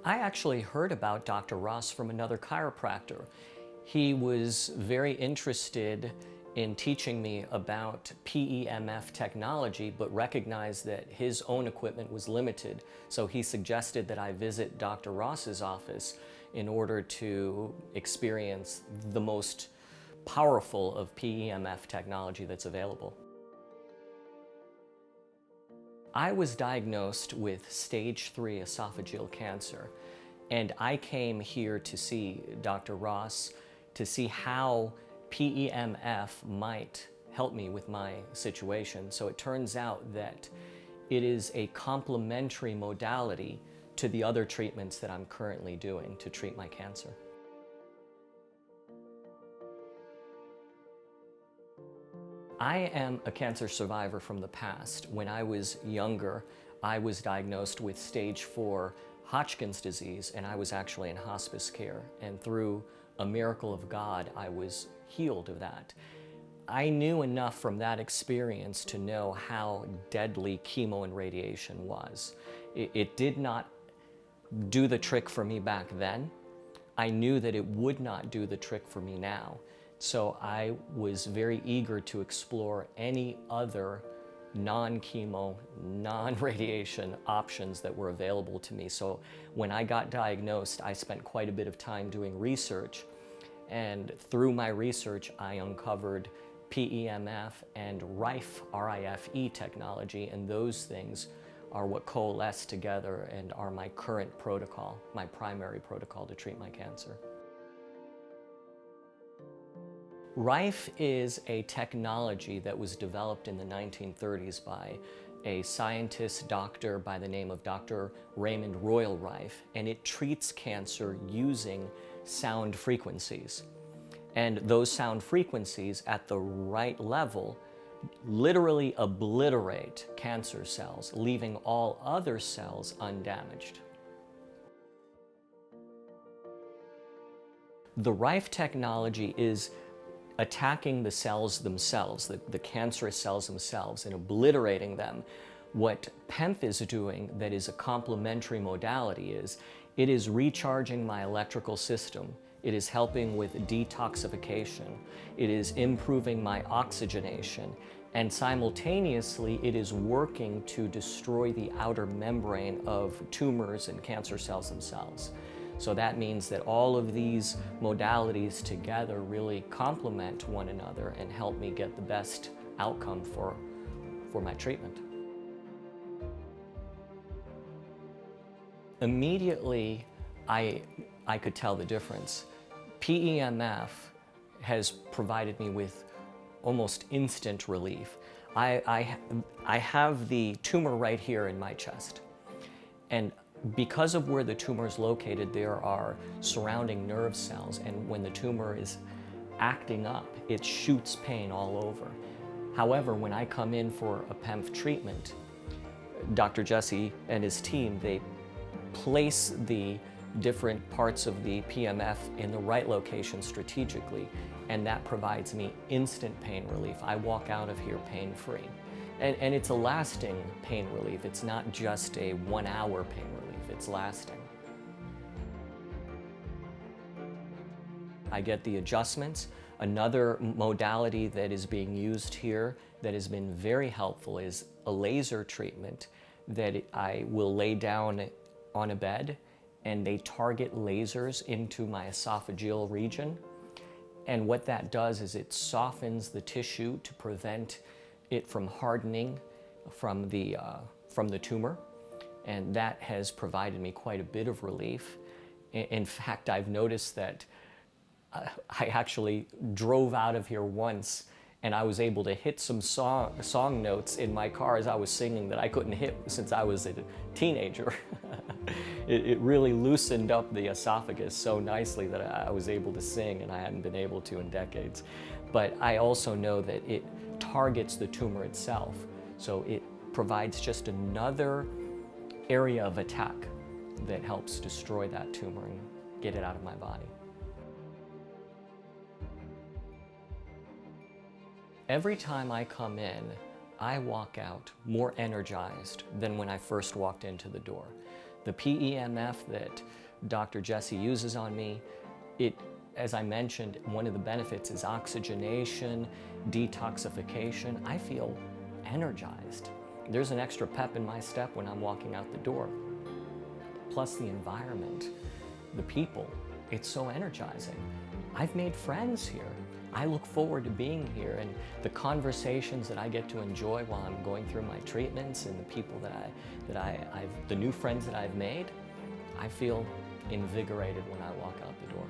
I actually heard about Dr. Ross from another chiropractor. He was very interested in teaching me about PEMF technology, but recognized that his own equipment was limited. So he suggested that I visit Dr. Ross's office in order to experience the most powerful of PEMF technology that's available. I was diagnosed with stage 3 esophageal cancer, and I came here to see Dr. Ross to see how PEMF might help me with my situation. So it turns out that it is a complementary modality to the other treatments that I'm currently doing to treat my cancer. I am a cancer survivor from the past. When I was younger, I was diagnosed with stage 4 Hodgkin's disease, and I was actually in hospice care. And through a miracle of God, I was healed of that. I knew enough from that experience to know how deadly chemo and radiation was. It did not do the trick for me back then. I knew that it would not do the trick for me now. So I was very eager to explore any other non-chemo, non-radiation options that were available to me. So when I got diagnosed, I spent quite a bit of time doing research. And through my research, I uncovered PEMF and Rife, R-I-F-E technology, and those things are what coalesce together and are my current protocol, my primary protocol to treat my cancer. Rife is a technology that was developed in the 1930s by a scientist doctor by the name of Dr. Raymond Royal Rife, and it treats cancer using sound frequencies. And those sound frequencies at the right level literally obliterate cancer cells, leaving all other cells undamaged. The Rife technology is attacking the cells themselves, the cancerous cells themselves, and obliterating them. What PEMP is doing, that is a complementary modality, is it is recharging my electrical system. It is helping with detoxification. It is improving my oxygenation. And simultaneously, it is working to destroy the outer membrane of tumors and cancer cells themselves. So that means that all of these modalities together really complement one another and help me get the best outcome for my treatment. Immediately, I could tell the difference. PEMF has provided me with almost instant relief. I have the tumor right here in my chest. And because of where the tumor is located, there are surrounding nerve cells, and when the tumor is acting up, it shoots pain all over. However, when I come in for a PEMF treatment, Dr. Jesse and his team, they place the different parts of the PEMF in the right location strategically, and that provides me instant pain relief. I walk out of here pain-free. And it's a lasting pain relief. It's not just a 1-hour pain relief, it's lasting. I get the adjustments. Another modality that is being used here that has been very helpful is a laser treatment that I will lay down on a bed, and they target lasers into my esophageal region. And what that does is it softens the tissue to prevent it from hardening from the tumor, and that has provided me quite a bit of relief. In fact, I've noticed that I actually drove out of here once, and I was able to hit some song notes in my car as I was singing that I couldn't hit since I was a teenager. It really loosened up the esophagus so nicely that I was able to sing, and I hadn't been able to in decades. But I also know that it targets the tumor itself, so it provides just another area of attack that helps destroy that tumor and get it out of my body. Every time I come in, I walk out more energized than when I first walked into the door. The PEMF that Dr. Jesse uses on me, as I mentioned, one of the benefits is oxygenation, detoxification. I feel energized. There's an extra pep in my step when I'm walking out the door. Plus the environment, the people, it's so energizing. I've made friends here. I look forward to being here, and the conversations that I get to enjoy while I'm going through my treatments, and the people the new friends that I've made, I feel invigorated when I walk out the door.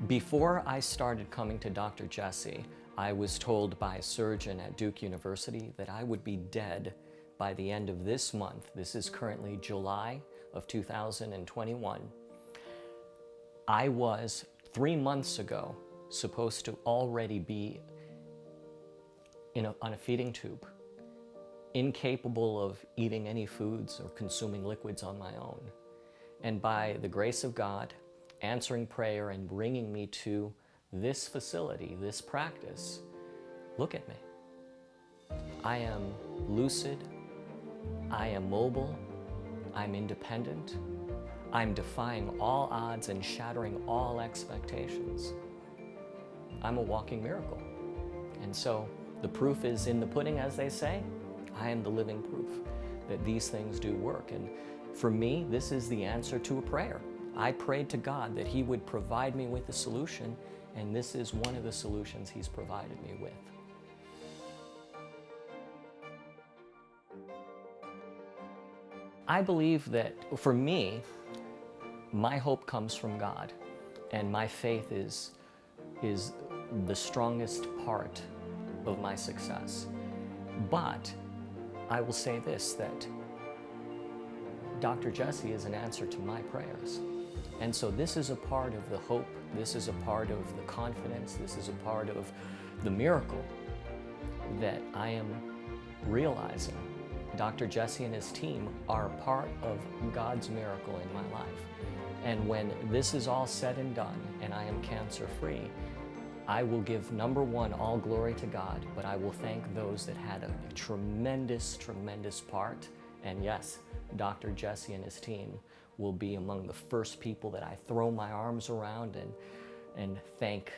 Before I started coming to Dr. Jesse, I was told by a surgeon at Duke University that I would be dead by the end of this month. This is currently July of 2021. I was 3 months ago supposed to already be on a feeding tube, incapable of eating any foods or consuming liquids on my own. And by the grace of God, answering prayer and bringing me to this facility, this practice, look at me. I am lucid, I am mobile, I'm independent, I'm defying all odds and shattering all expectations. I'm a walking miracle. And so the proof is in the pudding, as they say. I am the living proof that these things do work. And for me, this is the answer to a prayer. I prayed to God that He would provide me with a solution, and this is one of the solutions He's provided me with. I believe that for me, my hope comes from God, and my faith is the strongest part of my success. But I will say this, that Dr. Jesse is an answer to my prayers. And so this is a part of the hope, this is a part of the confidence, this is a part of the miracle that I am realizing. Dr. Jesse and his team are a part of God's miracle in my life. And when this is all said and done and I am cancer-free, I will give, number one, all glory to God, but I will thank those that had a tremendous, tremendous part. And yes, Dr. Jesse and his team will be among the first people that I throw my arms around and thank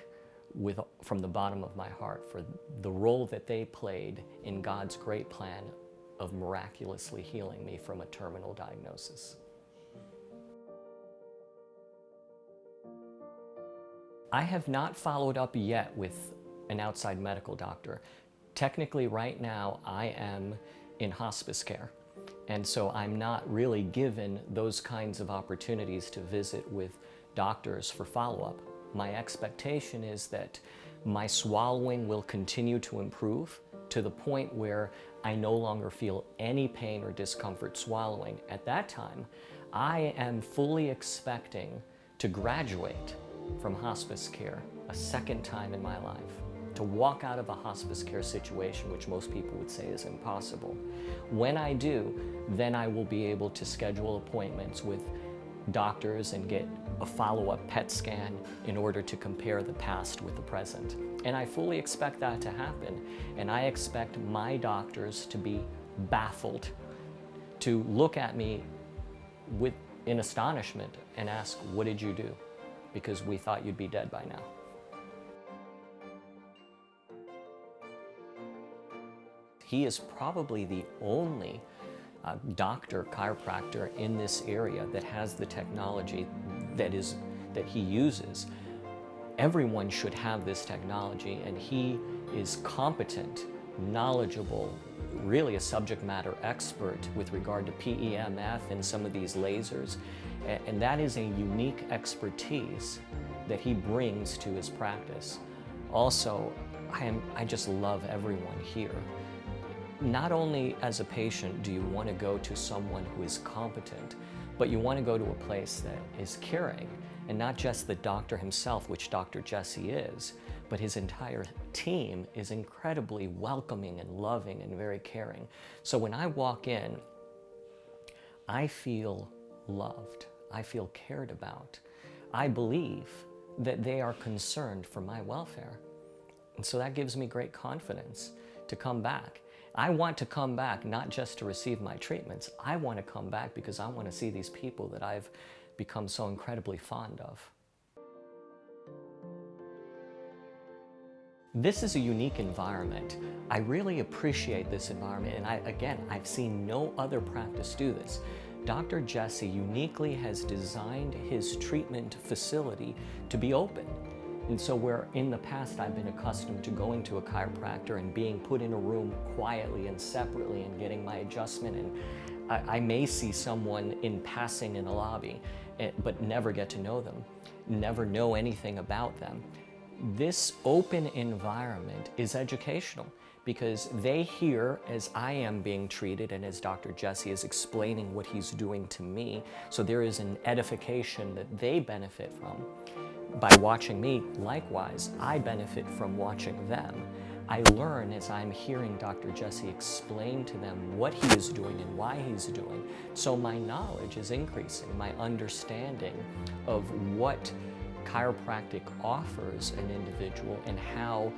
from the bottom of my heart for the role that they played in God's great plan of miraculously healing me from a terminal diagnosis. I have not followed up yet with an outside medical doctor. Technically, right now, I am in hospice care. And so I'm not really given those kinds of opportunities to visit with doctors for follow-up. My expectation is that my swallowing will continue to improve to the point where I no longer feel any pain or discomfort swallowing. At that time, I am fully expecting to graduate from hospice care a second time in my life, to walk out of a hospice care situation, which most people would say is impossible. When I do, then I will be able to schedule appointments with doctors and get a follow-up PET scan in order to compare the past with the present. And I fully expect that to happen. And I expect my doctors to be baffled, to look at me in astonishment and ask, "What did you do? Because we thought you'd be dead by now." He is probably the only doctor, chiropractor in this area that has the technology that he uses. Everyone should have this technology, and he is competent, knowledgeable, really a subject matter expert with regard to PEMF and some of these lasers. And that is a unique expertise that he brings to his practice. Also, I just love everyone here. Not only as a patient do you want to go to someone who is competent, but you want to go to a place that is caring, and not just the doctor himself, which Dr. Jesse is, but his entire team is incredibly welcoming and loving and very caring. So when I walk in, I feel loved. I feel cared about. I believe that they are concerned for my welfare. And so that gives me great confidence to come back. I want to come back not just to receive my treatments. I want to come back because I want to see these people that I've become so incredibly fond of. This is a unique environment. I really appreciate this environment, and I've seen no other practice do this. Dr. Jesse uniquely has designed his treatment facility to be open. And so where in the past I've been accustomed to going to a chiropractor and being put in a room quietly and separately and getting my adjustment, and I may see someone in passing in a lobby, but never get to know them, never know anything about them. This open environment is educational because they hear as I am being treated and as Dr. Jesse is explaining what he's doing to me. So there is an edification that they benefit from. By watching me, likewise, I benefit from watching them. I learn as I'm hearing Dr. Jesse explain to them what he is doing and why he's doing. So my knowledge is increasing, my understanding of what chiropractic offers an individual and how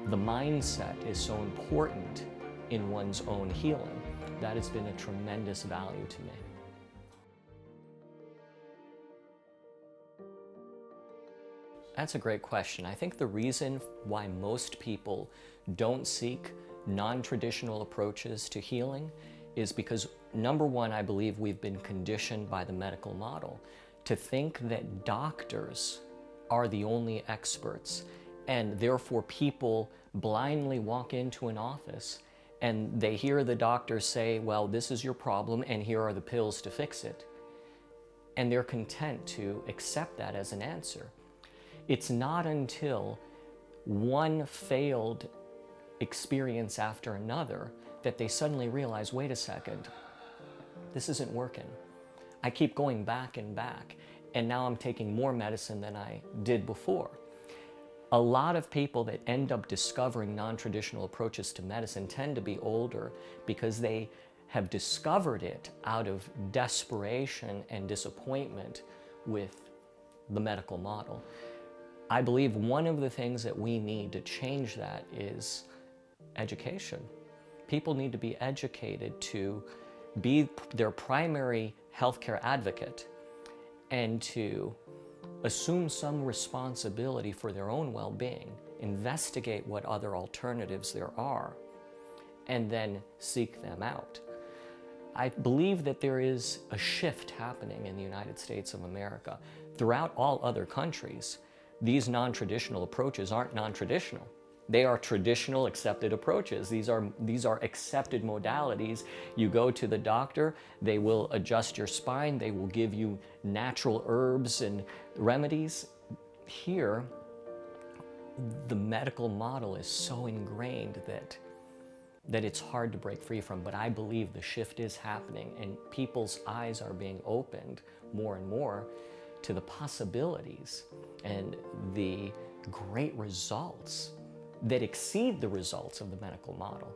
the mindset is so important in one's own healing. That has been a tremendous value to me. That's a great question. I think the reason why most people don't seek non-traditional approaches to healing is because, number one, I believe we've been conditioned by the medical model to think that doctors are the only experts, and therefore people blindly walk into an office and they hear the doctor say, well, this is your problem and here are the pills to fix it. And they're content to accept that as an answer. It's not until one failed experience after another that they suddenly realize, wait a second, this isn't working. I keep going back and back, and now I'm taking more medicine than I did before. A lot of people that end up discovering non-traditional approaches to medicine tend to be older because they have discovered it out of desperation and disappointment with the medical model. I believe one of the things that we need to change that is education. People need to be educated to be their primary healthcare advocate and to assume some responsibility for their own well-being, investigate what other alternatives there are, and then seek them out. I believe that there is a shift happening in the United States of America. Throughout all other countries, these non-traditional approaches aren't non-traditional. They are traditional accepted approaches. These are accepted modalities. You go to the doctor, they will adjust your spine, they will give you natural herbs and remedies. Here, the medical model is so ingrained that it's hard to break free from, but I believe the shift is happening and people's eyes are being opened more and more to the possibilities and the great results that exceed the results of the medical model.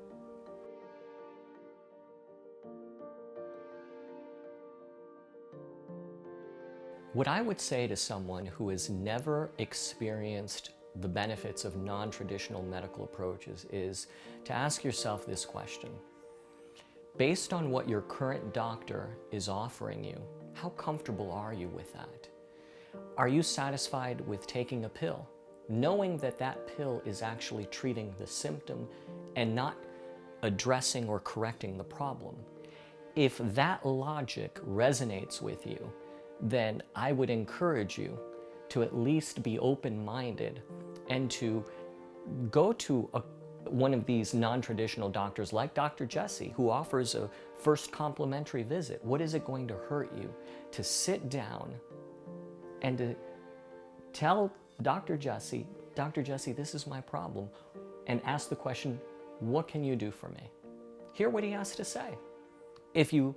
What I would say to someone who has never experienced the benefits of non-traditional medical approaches is to ask yourself this question. Based on what your current doctor is offering you, how comfortable are you with that? Are you satisfied with taking a pill, knowing that that pill is actually treating the symptom and not addressing or correcting the problem? If that logic resonates with you, then I would encourage you to at least be open-minded and to go to one of these non-traditional doctors like Dr. Jesse, who offers a first complimentary visit. What is it going to hurt you to sit down and to tell Dr. Jesse, this is my problem, and ask the question, what can you do for me? Hear what he has to say. If you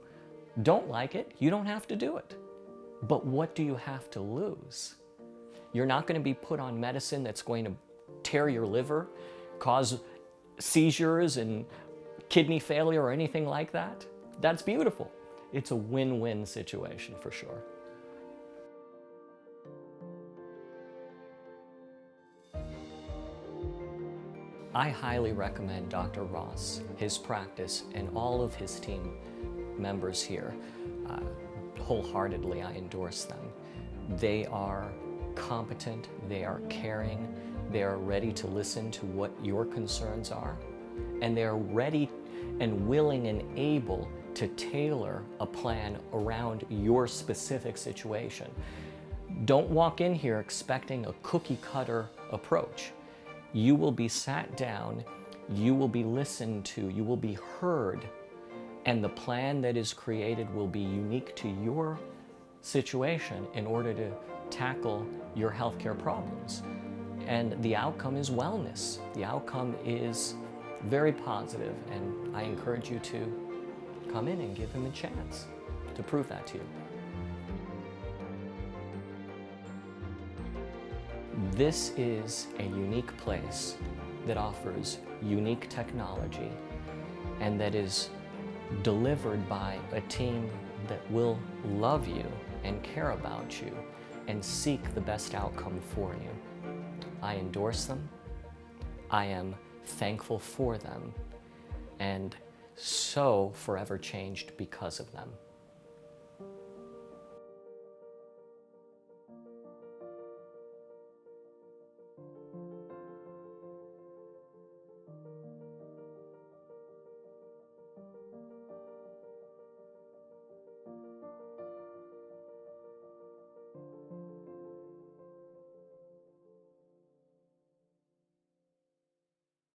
don't like it, you don't have to do it. But what do you have to lose? You're not going to be put on medicine that's going to tear your liver, cause seizures and kidney failure or anything like that. That's beautiful. It's a win-win situation for sure. I highly recommend Dr. Ross, his practice, and all of his team members here. Wholeheartedly, I endorse them. They are competent, they are caring, they are ready to listen to what your concerns are, and they are ready and willing and able to tailor a plan around your specific situation. Don't walk in here expecting a cookie cutter approach. You will be sat down, you will be listened to, you will be heard, and the plan that is created will be unique to your situation in order to tackle your healthcare problems. And the outcome is wellness. The outcome is very positive, and I encourage you to come in and give him a chance to prove that to you. This is a unique place that offers unique technology and that is delivered by a team that will love you and care about you and seek the best outcome for you. I endorse them. I am thankful for them and so forever changed because of them.